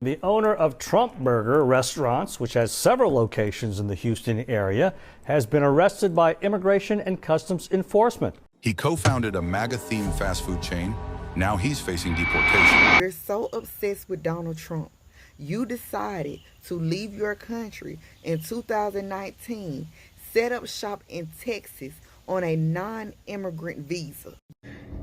The owner of Trump Burger Restaurants, which has several locations in the Houston area, has been arrested by Immigration and Customs Enforcement. He co-founded a MAGA-themed fast food chain. Now he's facing deportation. You're so obsessed with Donald Trump. You decided to leave your country in 2019, set up shop in Texas on a non-immigrant visa.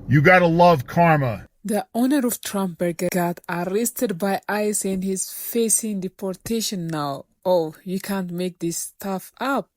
You gotta love karma. The owner of Trump Burger got arrested by ICE and he's facing deportation now. Oh, you can't make this stuff up.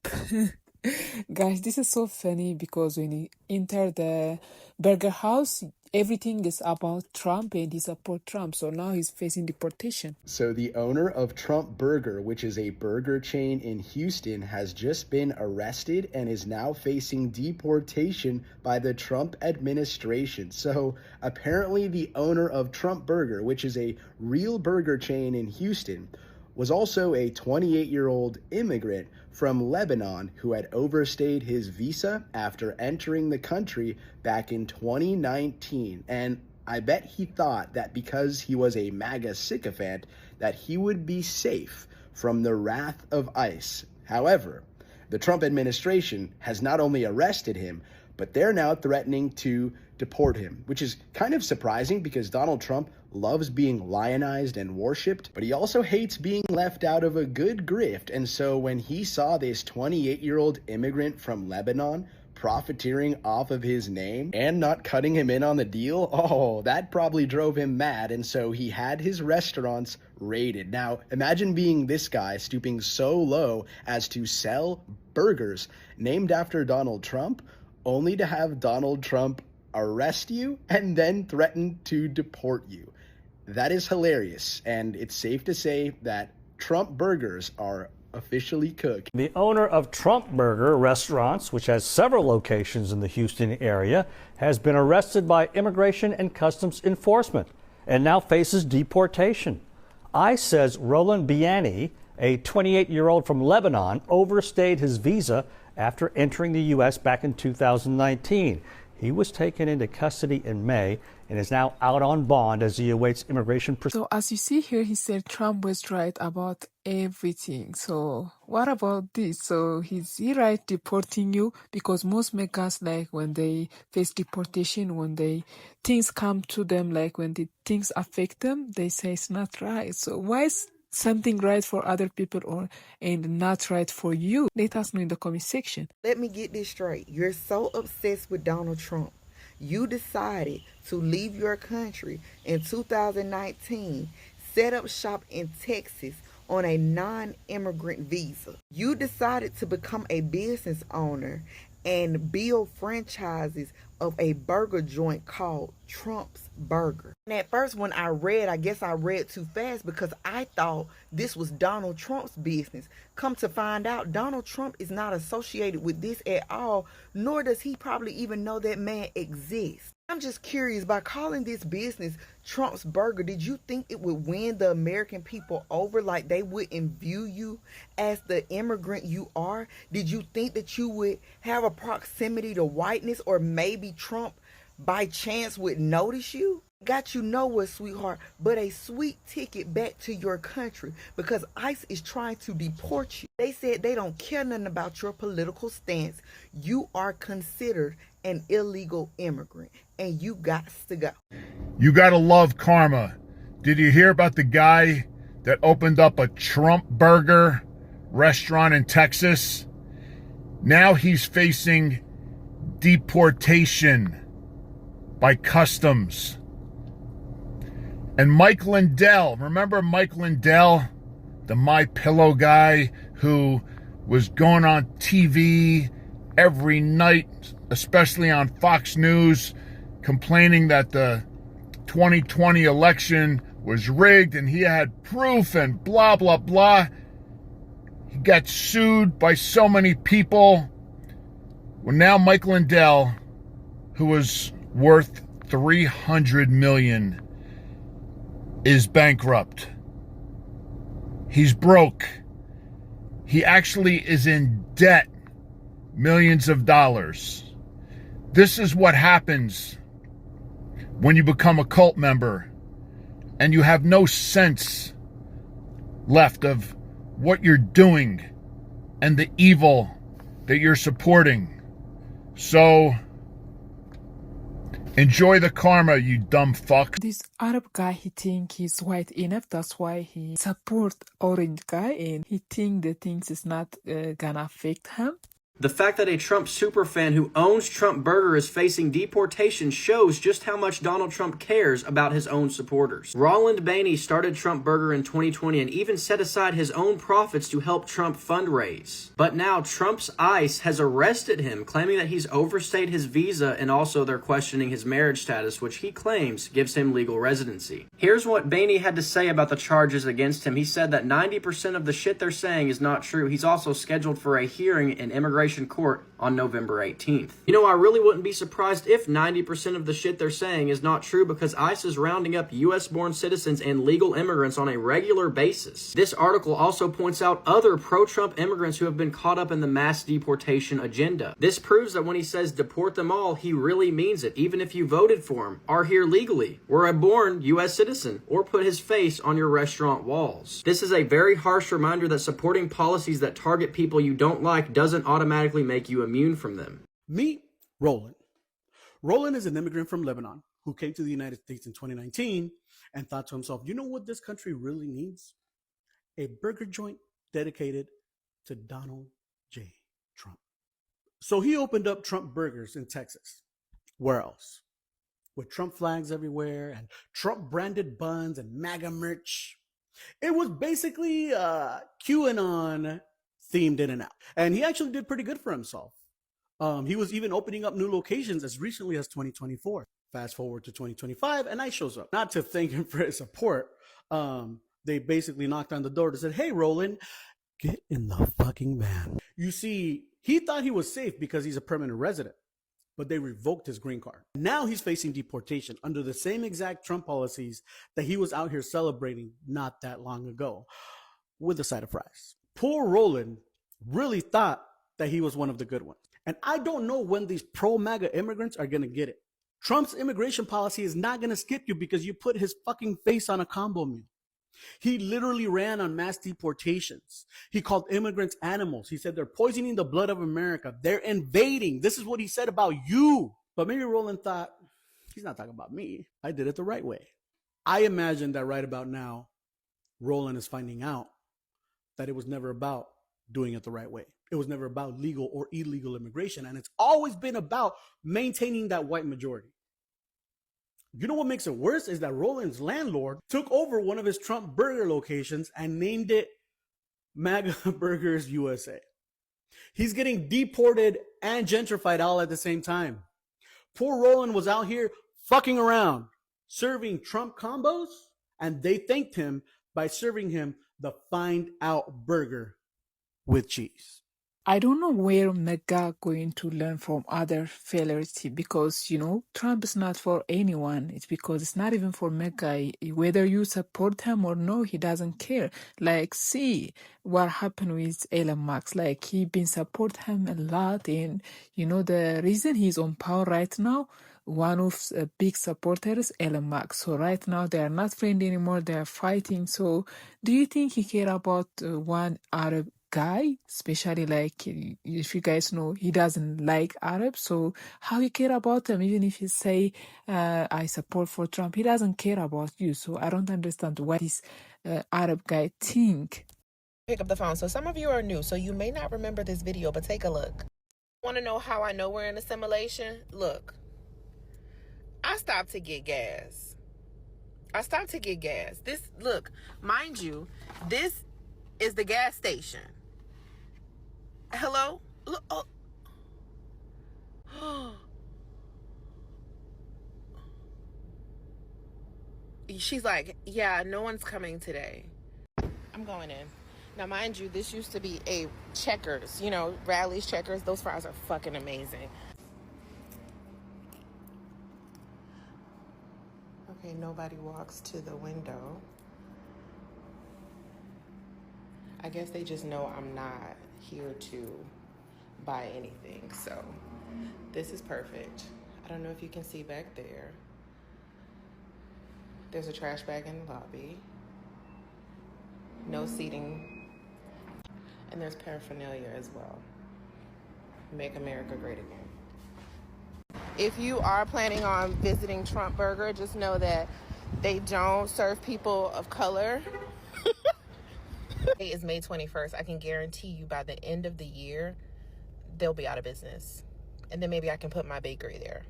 Guys, this is so funny because when he entered the burger house, everything is about Trump and he supports Trump. So now he's facing deportation. So the owner of Trump Burger, which is a burger chain in Houston, has just been arrested and is now facing deportation by the Trump administration. So apparently the owner of Trump Burger, which is a real burger chain in Houston, was also a 28-year-old immigrant from Lebanon who had overstayed his visa after entering the country back in 2019. And I bet he thought that because he was a MAGA sycophant that he would be safe from the wrath of ICE. However, the Trump administration has not only arrested him, but they're now threatening to deport him, which is kind of surprising because Donald Trump loves being lionized and worshipped, but he also hates being left out of a good grift. And so when he saw this 28-year-old immigrant from Lebanon profiteering off of his name and not cutting him in on the deal, oh, that probably drove him mad. And so he had his restaurants raided. Now, imagine being this guy stooping so low as to sell burgers named after Donald Trump, only to have Donald Trump arrest you and then threaten to deport you. That is hilarious, and it's safe to say that Trump burgers are officially cooked. The owner of Trump Burger Restaurants, which has several locations in the Houston area, has been arrested by Immigration and Customs Enforcement and now faces deportation. ICE says Roland Biani, a 28-year-old from Lebanon, overstayed his visa after entering the U.S. back in 2019. He was taken into custody in May and is now out on bond as he awaits immigration proceedings. So as you see here, he said Trump was right about everything. So what about this? So is he right deporting you? Because most MAGAs, like when they face deportation, when things come to them, like when the things affect them, they say it's not right. So why is something right for other people and not right for you? Let us know in the comment section. Let me get this straight. You're so obsessed with Donald Trump. You decided to leave your country in 2019, set up shop in Texas on a non-immigrant visa. You decided to become a business owner and build franchises of a burger joint called Trump's Burger. And at first when I guess I read too fast because I thought this was Donald Trump's business. Come to find out, Donald Trump is not associated with this at all, nor does he probably even know that man exists. I'm just curious, by calling this business Trump's Burger, did you think it would win the American people over, like they wouldn't view you as the immigrant you are? Did you think that you would have a proximity to whiteness, or maybe Trump by chance would notice you? Got you nowhere, sweetheart, but a sweet ticket back to your country because ICE is trying to deport you. They said they don't care nothing about your political stance. You are considered an illegal immigrant and you got to go. You gotta love karma. Did you hear about the guy that opened up a Trump Burger restaurant in Texas? Now he's facing deportation by customs. And Mike Lindell, remember Mike Lindell, the My Pillow guy who was going on TV every night, especially on Fox News, complaining that the 2020 election was rigged and he had proof and blah, blah, blah. He got sued by so many people. Well, now Mike Lindell, who was worth $300 million, is bankrupt. He's broke. He actually is in debt, millions of dollars. This is what happens when you become a cult member and you have no sense left of what you're doing and the evil that you're supporting. So enjoy the karma, you dumb fuck. This Arab guy, he think he's white enough. That's why he support orange guy, and he think the things is not gonna affect him. The fact that a Trump superfan who owns Trump Burger is facing deportation shows just how much Donald Trump cares about his own supporters. Roland Bainey started Trump Burger in 2020 and even set aside his own profits to help Trump fundraise. But now Trump's ICE has arrested him, claiming that he's overstayed his visa, and also they're questioning his marriage status, which he claims gives him legal residency. Here's what Bainey had to say about the charges against him. He said that 90% of the shit they're saying is not true. He's also scheduled for a hearing in immigration court on November 18th. You know, I really wouldn't be surprised if 90% of the shit they're saying is not true, because ICE is rounding up US-born citizens and legal immigrants on a regular basis. This article also points out other pro-Trump immigrants who have been caught up in the mass deportation agenda. This proves that when he says deport them all, he really means it, even if you voted for him, are here legally, were a born US citizen, or put his face on your restaurant walls. This is a very harsh reminder that supporting policies that target people you don't like doesn't automatically make you immune from them. Meet Roland. Roland is an immigrant from Lebanon who came to the United States in 2019 and thought to himself, you know what this country really needs? A burger joint dedicated to Donald J. Trump. So he opened up Trump Burgers in Texas. Where else? With Trump flags everywhere and Trump branded buns and MAGA merch. It was basically QAnon themed in and out. And he actually did pretty good for himself. He was even opening up new locations as recently as 2024. Fast forward to 2025, and I shows up. Not to thank him for his support. They basically knocked on the door and said, hey, Roland, get in the fucking van. You see, he thought he was safe because he's a permanent resident, but they revoked his green card. Now he's facing deportation under the same exact Trump policies that he was out here celebrating not that long ago, with a side of fries. Poor Roland really thought that he was one of the good ones. And I don't know when these pro-MAGA immigrants are going to get it. Trump's immigration policy is not going to skip you because you put his fucking face on a combo meal. He literally ran on mass deportations. He called immigrants animals. He said they're poisoning the blood of America. They're invading. This is what he said about you. But maybe Roland thought, he's not talking about me. I did it the right way. I imagine that right about now, Roland is finding out that it was never about doing it the right way. It was never about legal or illegal immigration. And it's always been about maintaining that white majority. You know what makes it worse is that Roland's landlord took over one of his Trump burger locations and named it MAGA Burgers USA. He's getting deported and gentrified all at the same time. Poor Roland was out here fucking around, serving Trump combos, and they thanked him by serving him the find out burger with cheese. I don't know where MAGA going to learn from other failures, because, Trump is not for anyone. It's because it's not even for MAGA. Whether you support him or no, he doesn't care. Like, see what happened with Elon Musk. Like, he been support him a lot. And, the reason he's on power right now, one of the big supporters, Elon Musk. So right now, they are not friends anymore. They are fighting. So do you think he care about one Arab guy, especially like if you guys know he doesn't like Arabs, so how you care about him? Even if you say I support for Trump, he doesn't care about you. So I don't understand what this Arab guy think. Pick up the phone. So some of you are new, so you may not remember this video, but take a look. Want to know how I know we're in assimilation? Look, I stopped to get gas. This, look, mind you, this is the gas station. Hello? Look, oh. She's like, yeah, no one's coming today. I'm going in. Now, mind you, this used to be a Checkers, Rally's Checkers. Those fries are fucking amazing. Okay, nobody walks to the window. I guess they just know I'm not here to buy anything, so this is perfect. I don't know if you can see back there. There's a trash bag in the lobby. no seating, and there's paraphernalia as well. Make America Great Again. If you are planning on visiting Trump Burger, just know that they don't serve people of color. Today is May 21st. I can guarantee you by the end of the year, they'll be out of business. And then maybe I can put my bakery there.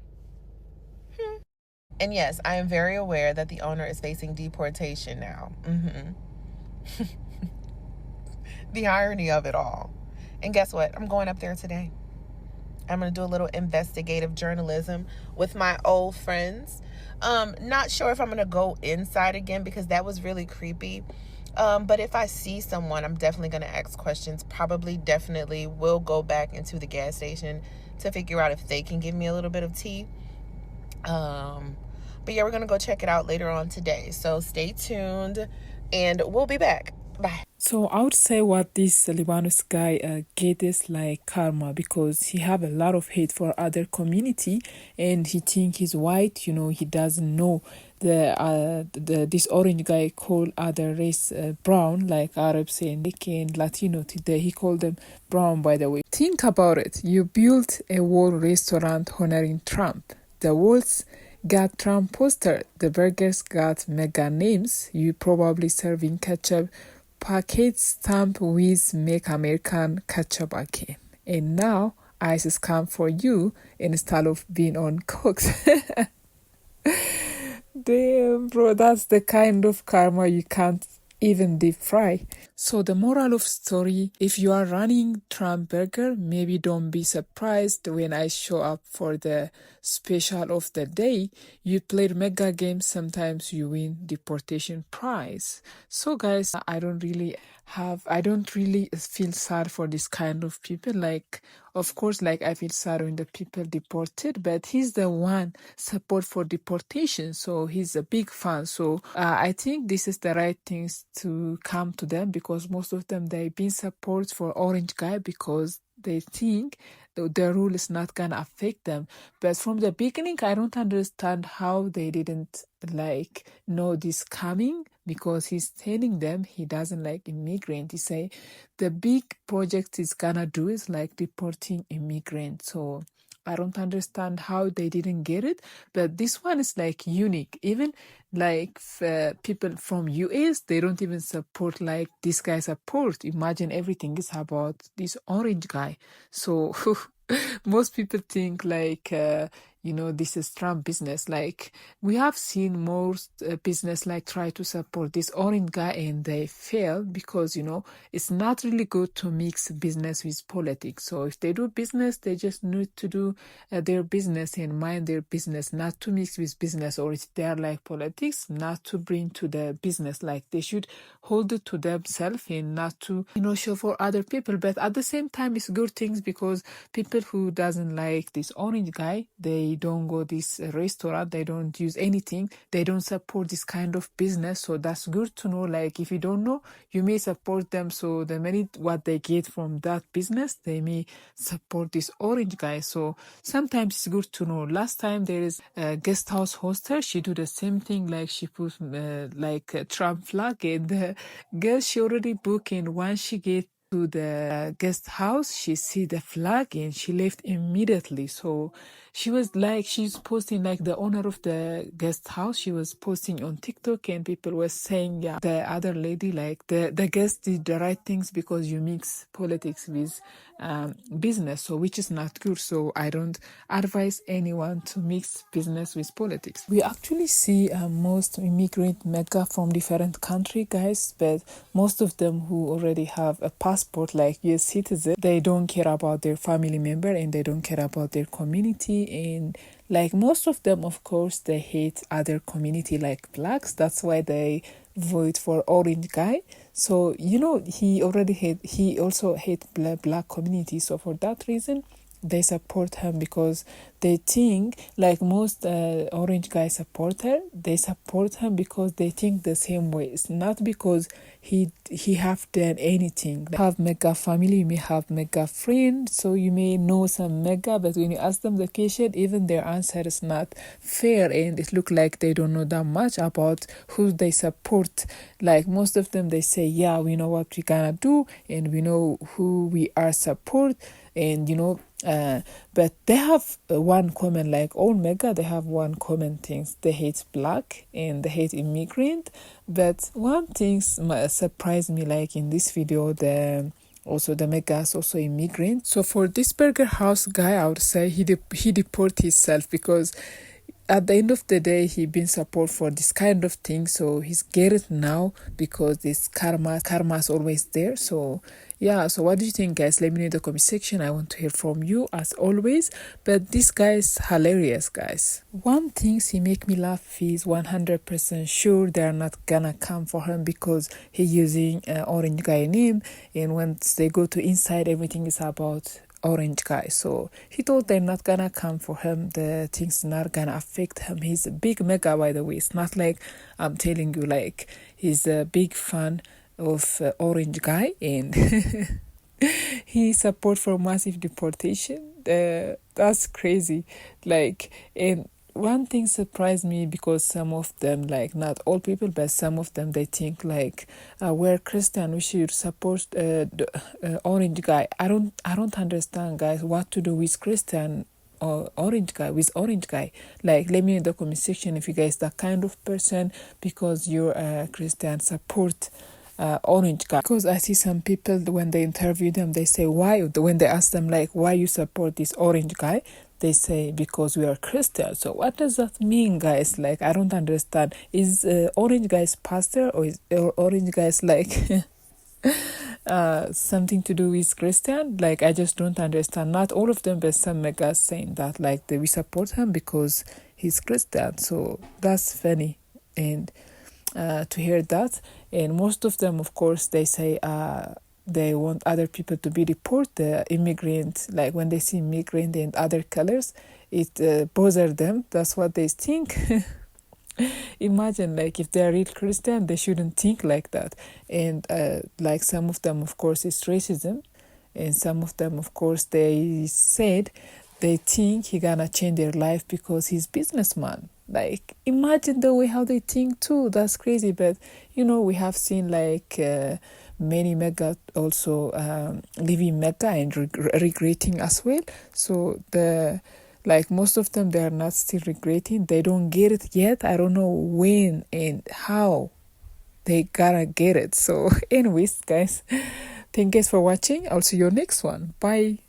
And yes, I am very aware that the owner is facing deportation now. The irony of it all. And guess what? I'm going up there today. I'm going to do a little investigative journalism with my old friends. Not sure if I'm going to go inside again because that was really creepy. But if I see someone, I'm definitely going to ask questions. Definitely will go back into the gas station to figure out if they can give me a little bit of tea. But yeah, we're going to go check it out later on today. So stay tuned and we'll be back. Bye. So I would say what this Lebanese guy get is like karma, because he have a lot of hate for other community and he think he's white. You know, he doesn't know this orange guy called other race brown, like Arabs and Latino today. He called them brown, by the way. Think about it. You built a wall restaurant honoring Trump. The walls got Trump poster. The burgers got MAGA names. You probably serving ketchup package stamp with Make American Ketchup Again. And now ISIS come for you instead of being on cooks. Damn, bro, that's the kind of karma you can't even deep fry. So the moral of story, if you are running Trump Burger, maybe don't be surprised when I show up for the special of the day. You played mega games, sometimes you win deportation prize. So guys, I don't really feel sad for this kind of people. Like, of course, like I feel sad when the people deported, but he's the one support for deportation, so he's a big fan. So I think this is the right things to come to them, because most of them they've been support for orange guy because they think the rule is not gonna affect them. But from the beginning, I don't understand how they didn't like know this coming, because he's telling them he doesn't like immigrant. He say the big project he's gonna do is like deporting immigrants. So I don't understand how they didn't get it, but this one is like unique. Even like people from US, they don't even support like this guy support. Imagine everything is about this orange guy. So most people think like this is Trump business. Like we have seen most business like try to support this orange guy and they fail, because it's not really good to mix business with politics. So if they do business, they just need to do their business and mind their business, not to mix with business. Or if they are like politics, not to bring to the business. Like they should hold it to themselves and not to show for other people. But at the same time, it's good things, because people who doesn't like this orange guy, they don't go this restaurant, they don't use anything, they don't support this kind of business. So that's good to know. Like if you don't know, you may support them, so the money what they get from that business, they may support this orange guy. So sometimes it's good to know. Last time there is a guest house hoster, she do the same thing, like she put like a Trump flag, and the girl she already booked, and once she get to the guest house, she see the flag and she left immediately. So she was like, she's posting like the owner of the guest house, she was posting on TikTok, and people were saying, yeah, the other lady, like the guest did the right things, because you mix politics with business, so which is not good. So I don't advise anyone to mix business with politics. We actually see most immigrant mega from different country, guys, but most of them who already have a passport like US citizen, they don't care about their family member and they don't care about their community. And like most of them, of course, they hate other community like blacks. That's why they vote for orange guy. So he also hate black community. So for that reason, they support him because they think, like most orange guy supporter, they support him because they think the same way. It's not because he have done anything. Like, have MAGA family, you may have MAGA friends, so you may know some MAGA, but when you ask them the question, even their answer is not fair, and it look like they don't know that much about who they support. Like most of them, they say, yeah, we know what we gonna do, and we know who we are support, and but they have one common, like all MAGA, they have one common things. They hate black and they hate immigrant. But one thing surprised me, like in this video, also the MAGA is also immigrant. So for this burger house guy, I would say he deport himself, because at the end of the day, he been support for this kind of thing, so he's get it now because this karma is always there. So yeah, so what do you think, guys? Let me know in the comment section. I want to hear from you as always. But this guy is hilarious, guys. One thing he make me laugh, he's 100% sure they're not gonna come for him because he using orange guy name, and once they go to inside, everything is about orange guy. So he told they're not gonna come for him, the things not gonna affect him. He's a big MAGA, by the way. It's not like I'm telling you, like he's a big fan of orange guy, and he support for massive deportation. That's crazy. Like, and one thing surprised me, because some of them, like not all people, but some of them, they think like we're Christian, we should support orange guy. I don't understand, guys, what to do with Christian or orange guy. Like, let me know in the comment section if you guys that kind of person, because you're a Christian, support orange guy. Because I see some people, when they interview them, they say why, when they ask them like why you support this orange guy, they say because we are Christian. So what does that mean, guys? Like, I don't understand. Is orange guys pastor, or is orange guys like something to do with Christian? Like, I just don't understand. Not all of them, but some MAGA saying that like we support him because he's Christian. So that's funny, and to hear that. And most of them, of course, they say they want other people to be deported, immigrant. Like when they see immigrant and other colors, it bothers them. That's what they think. Imagine, like, if they're real Christian, they shouldn't think like that. And like some of them, of course, it's racism, and some of them, of course, they said they think he gonna change their life because he's businessman. Like, imagine the way how they think too. That's crazy. But we have seen like many MAGA also leaving MAGA and regretting as well. So like most of them, they are not still regretting. They don't get it yet. I don't know when and how they gotta get it. So anyways, guys, thank you guys for watching. I'll see you next one. Bye.